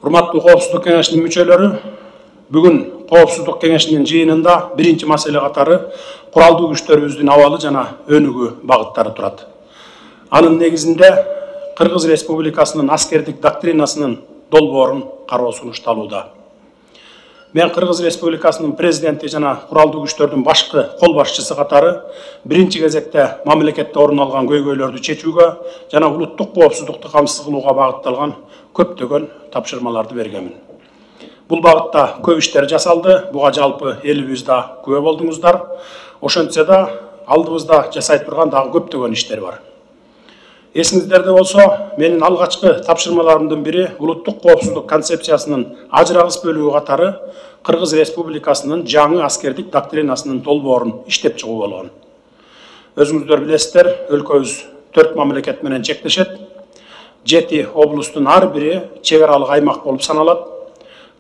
Урматтуу Коопсуздук кеңешинин мүчөлөрү, бүгүн Коопсуздук кеңешинин жыйынында биринчи маселе катары куралдуу күчтөрүбүздүн абалы жана өнүгүү багыттары турат. Анын негизинде Кыргыз Республикасынын аскердик доктринасынын долбоорун кароо сунушталууда. Мен Кыргыз Республикасынын президенти жана куралдуу күчтөрдүн башкы кол башчысы катары биринчи кезекте мамлекетте орун алган көйгөйлөрдү чечүүгө жана улуттук коопсуздукту камсыз кылууга багытталган көптөгөн тапшырмаларды бергенмин. Бул багытта көп иштер жасалды, буга жалпы элибиз да күбө болдуңуздар. Ошентсе да алдыбызда жасай турган дагы көптөгөн иштер бар. Эсиңиздерде болсо, менин алгачкы тапшырмаларымдын бири улуттук коопсуздук концепциясынын ажырагыс бөлүгү катары Кыргыз Республикасынын жаңы аскердик доктринасынын долбоорун иштеп чыгуу болгон. Өзүңүздөр билесиздер, өлкөбүз 4 мамлекет менен чектешет. 7 облустун ар бири чек аралык аймак болуп саналат.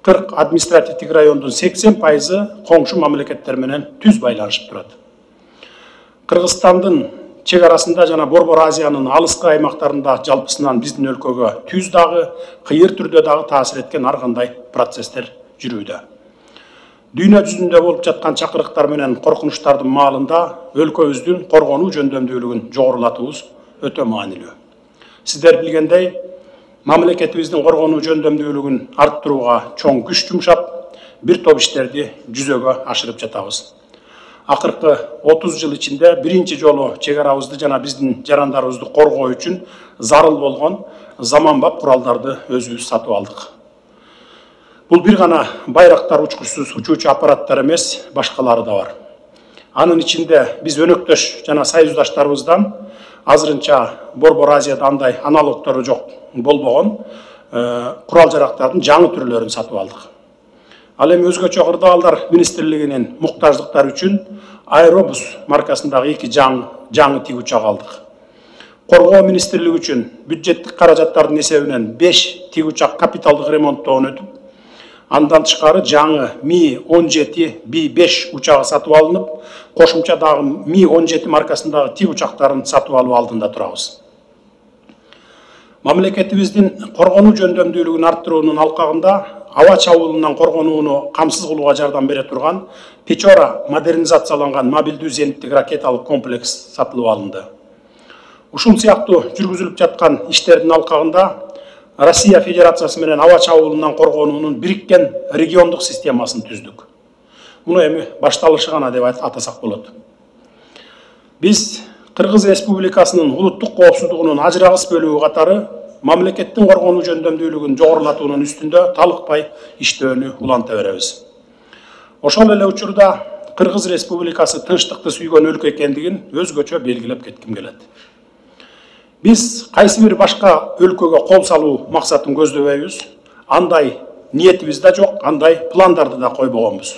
40 административдик райондун 80% коңшу мамлекеттер менен түз байланышып турат. Кыргызстандын чек арасында жана Борбор Азиянын алыскы аймактарында жалпысынан биздин өлкөгө түз дагы, кыйыр түрдө дагы таасир эткен ар кандай процесстер жүрүүдө. Дүйнө жүзүндө болуп жаткан чакырыктар менен коркунучтардын маалында өлкөбүздүн коргонуу жөндөмдүүлүгүн жогорулатуубуз өтө маанилүү. Сиздер билгендей, мамлекетибиздин коргонуу жөндөмдүүлүгүн арттырууга чоң күч жумшап, бир топ иштерди жүзөгө ашырып жатабыз. Акыркы 30 жыл ичинде биринчи жолу чек арабызды жана биздин жарандарыбызды коргоо үчүн зарыл болгон заманбап куралдарды өзүбүз сатып алдык. Бул бир гана байрактар учкучсуз учуучу аппараттар эмес, башкалары да бар. Анын ичинде биз өнөктөш жана союздаштарыбыздан азырынча Борбор Азияда андай аналогтору жок болбогон курал жарактардын жаңы түрлөрүн сатып алдык. Ал эми өзгөчө кырдаалдар министрлигинин муктаждыктары үчүн Аэробус маркасындагы 2 жаңы тиг учак алдык. Коргоо министрлиги үчүн бюджеттик каражаттардын эсебинен 5 тиг учак капиталдык ремонттоон өтүп, андан тышкары жаңы Ми-17 Би-5 учагы сатып алынып, кошумча дагы Ми-17 маркасындагы тиг учактарын сатып алуу алдында турабыз. Мамлекетибиздин коргонуу жөндөмдүүлүгүн арттыруунун алкагында аба чабуулунан коргонууну камсыз кылууга жардам бере турган Печора модернизацияланган мобилдүү зениттик ракеталык комплекс сатылып алынды. Ушул сыяктуу жүргүзүлүп жаткан иштердин алкагында Россия Федерациясы менен аба чабуулунан коргонуунун бириккен региондук системасын түздүк. Муну эми башталышы гана деп атасак болот. Биз Кыргыз Республикасынын улуттук коопсуздугунун ажырагыс бөлүгү катары мамлекеттин коргонуу жөндөмдүүлүгүн жогорулатуунун үстүндө талыкпай иштөөнү уланта беребиз. Ошол эле учурда Кыргыз Республикасы тынчтыкты сүйгөн өлкө экендигин өзгөчө белгилеп кетким келет. Биз кайсы бир башка өлкөгө кол салуу максатын көздөбөйбүз, андай ниетибиз да жок, андай пландарды да койбогонбуз.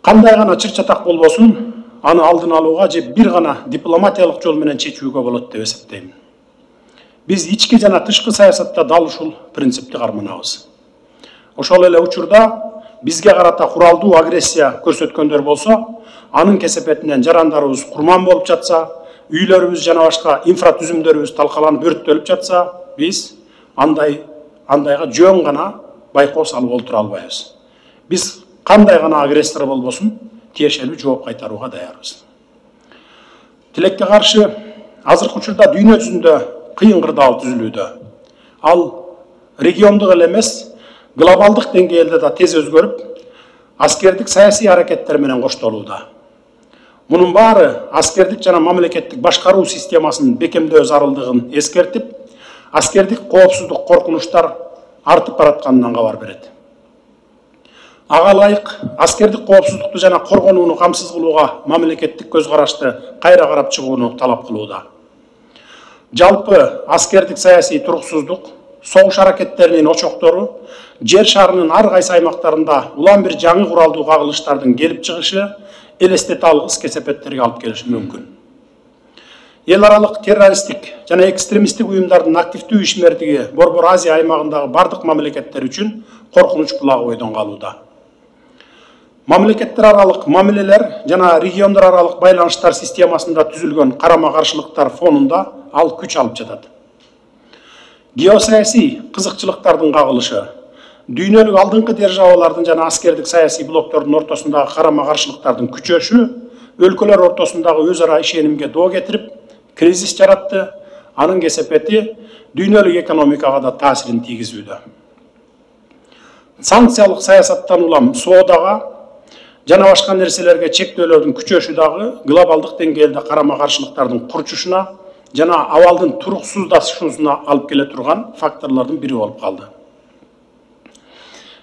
Кандай гана чыр-чатак болбосун, аны алдын алууга же бир гана дипломатиялык жол менен чечүүгө болот деп эсептейм. Биз ички жана тышкы саясатта дал ушул принципти карманабыз. Ошол эле учурда бизге карата куралдуу агрессия көрсөткөндөр болсо, анын кесепетинен жарандарыбыз курман болуп жатса, үйлөрүбүз жана башка инфратүзүмдөрүбүз талкаланып өрттөлүп жатса, биз андайга жөн гана байкоо салып олтура албайбыз. Биз кандай гана агрессор болбосун, тиешелүү жооп кайтарууга даярбыз. Тилекке каршы азыркы учурда дүйнө жүзүндө кыйын кырдаал түзүлүүдө. Ал региондук эле эмес, глобалдык деңгээлде да тез өзгөрүп, аскердик саясий аракеттер менен коштолууда. Мунун баары аскердик жана мамлекеттик башкаруу системасынын бекемдөө зарылдыгын эскертип, аскердик коопсуздук коркунучтар артып баратканынан кабар берет. Ага ылайык аскердик коопсуздукту жана коргонууну камсыз кылууга мамлекеттик көз карашты кайра карап чыгууну талап кылууда. Жалпы аскердик саясий туруксуздук, согуш аракеттеринин очоктору жер шарынын ар кайсы аймактарында улам бир жаңы куралдуу кагылыштардын келип чыгышы элестете алгыс кесепеттерге алып келиши мүмкүн. Эл аралык террористтик жана экстремисттик уюмдардын активдүү ишмердиги Борбор Азия аймагындагы бардык мамлекеттер үчүн коркунуч булагы бойдон калууда. Мамлекеттер аралык мамилелер жана региондор аралык байланыштар системасында түзүлгөн карама-каршылыктар фонунда ал күч алып жатат. Geosаясий кызыкчылыктардын кагылышы, дүйнөлүк алдыңкы державалардын жана аскердик саясий блоктордун ортосундагы карама-каршылыктардын күчөшү өлкөлөр ортосундагы өз ара ишенимге доо кетирип, кризис жаратты. Анын кесепети дүйнөлүк экономикага да таасирин тийгизүүдө. Санкциялык саясаттан улам соодага жана башка нерселерге чектөөлөрдүн күчөшү дагы глобалдык деңгээлде карама-каршылыктардын курчушуна жана абалдын туруксуздашуусуна алып келе турган факторлордун бири болуп калды.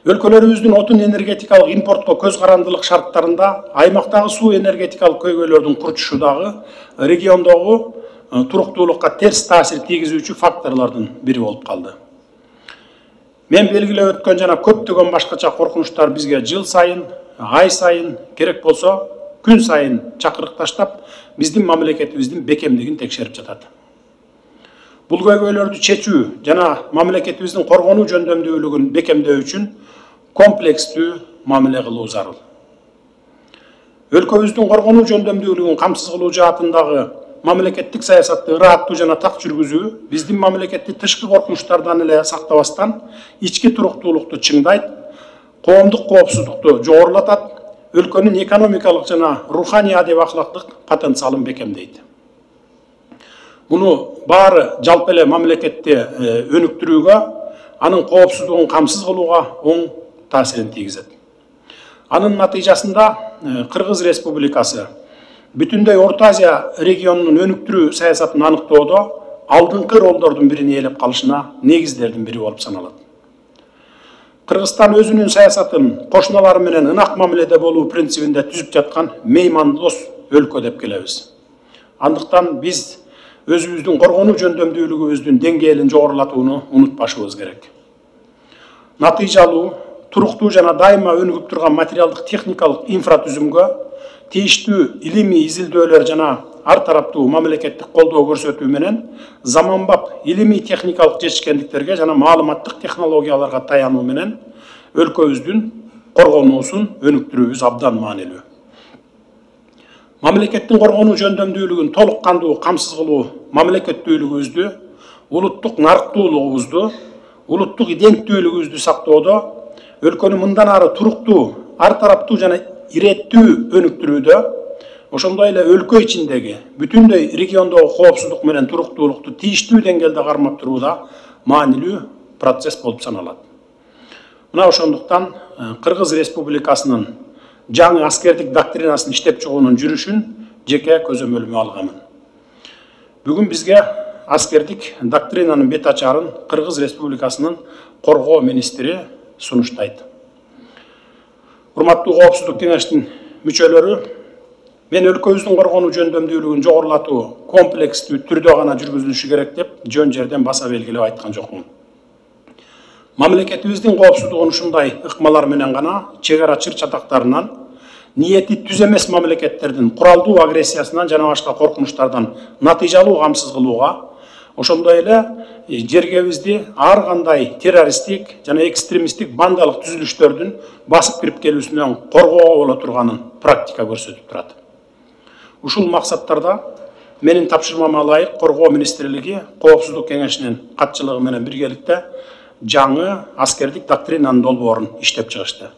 Өлкөлөрүбүздүн отун энергетикалык импортко көз карандылык шарттарында аймактагы суу энергетикалык көйгөйлөрдүн курчушу дагы региондогу туруктуулукка терс таасир тийгизүүчү факторлордун бири болуп калды. Мен белгилеп өткөн жана көптөгөн башкача коркунучтар бизге жыл сайын, ай сайын, керек болсо күн сайын чакырык таштап, биздин мамлекетибиздин бекемдигин текшерип жатат. Бул көйгөйлөрдү чечүү жана мамлекетибиздин коргонуу жөндөмдүүлүгүн бекемдөө үчүн комплекстүү мамиле кылуу зарыл. Өлкөбүздүн коргонуу жөндөмдүүлүгүн камсыз кылуу жаатындагы мамлекеттик саясатты ырааттуу жана так жүргүзүү биздин мамлекетти тышкы коркунучтардан эле сактабастан ички туруктуулукту чыңдайт, коомдук коопсуздукту жогорулатат, өлкөнүн экономикалык жана руханий адеп ахлактык потенциалын бекемдейт. Муну баары жалпы эле мамлекетти өнүктүрүүгө, анын коопсуздугун камсыз кылууга оң таасирин тийгизет. Анын натыйжасында Кыргыз Республикасы бүтүндөй Орто Азия регионунун өнүктүрүү саясатын аныктоодо алдыңкы ролдордун бирин ээлеп калышына негиздердин бири болуп саналат. Кыргызстан өзүнүн саясатын кошуналары менен ынак мамиледе болуу принцибинде түзүп жаткан меймандос өлкө деп келебиз. Андыктан биз өзүбүздүн коргонуу жөндөмдүүлүгүбүздүн деңгээлин жогорулатууну унутпашыбыз керек. Натыйжалуу, туруктуу жана дайыма өнүгүп турган материалдык техникалык инфратүзүмгө тийиштүү илимий изилдөөлөр жана ар тараптуу мамлекеттик колдоо көрсөтүү менен заманбап илимий техникалык жетишкендиктерге жана маалыматтык технологияларга таянуу менен өлкөбүздүн коргонуусун өнүктүрүүбүз абдан маанилүү. Мамлекеттин коргонуу жөндөмдүүлүгүн толук кандуу камсыз кылуу мамлекеттүүлүгүбүздү, улуттук нарыктуулугубузду, улуттук иденттүүлүгүбүздү сактоодо, өлкөнү мындан ары туруктуу, ар тараптуу жана иреттүү өнүктүрүүдө, ошондой эле өлкө ичиндеги бүтүндөй региондогу коопсуздук менен туруктуулукту тийиштүү деңгээлде кармап турууда маанилүү процесс болуп саналат. Мына ошондуктан Кыргыз Республикасынын жаңы аскердик доктринасын иштеп чыгуунун жүрүшүн жеке көзөмөлүмө алганмын. Бүгүн бизге аскердик доктринанын бет ачарын Кыргыз Республикасынын коргоо министри сунуштайт. Урматтуу коопсуздук кеңештин мүчөлөрү, мен өлкөбүздүн коргонуу жөндөмдүүлүгүн жогорулатуу комплекстүү түрдө гана жүргүзүлүшү керек деп жөн жерден баса белгилеп айткан жокмун. Мамлекетибиздин коопсуздугун ушундай ыкмалар менен гана чек ара чыр чатактарынан, ниети түз эмес мамлекеттердин куралдуу агрессиясынан жана башка коркунучтардан натыйжалуу камсыз кылууга, ошондой эле жергебизди ар кандай террористтик жана экстремисттик бандалык түзүлүштөрдүн басып кирип келүүсүнөн коргоого боло турганын практика көрсөтүп турат. Ушул максаттарда менин тапшырмама ылайык коргоо министрлиги коопсуздук кеңешинин катчылыгы менен биргеликте жаңы аскердик доктринанын долбоорун иштеп чыгышты.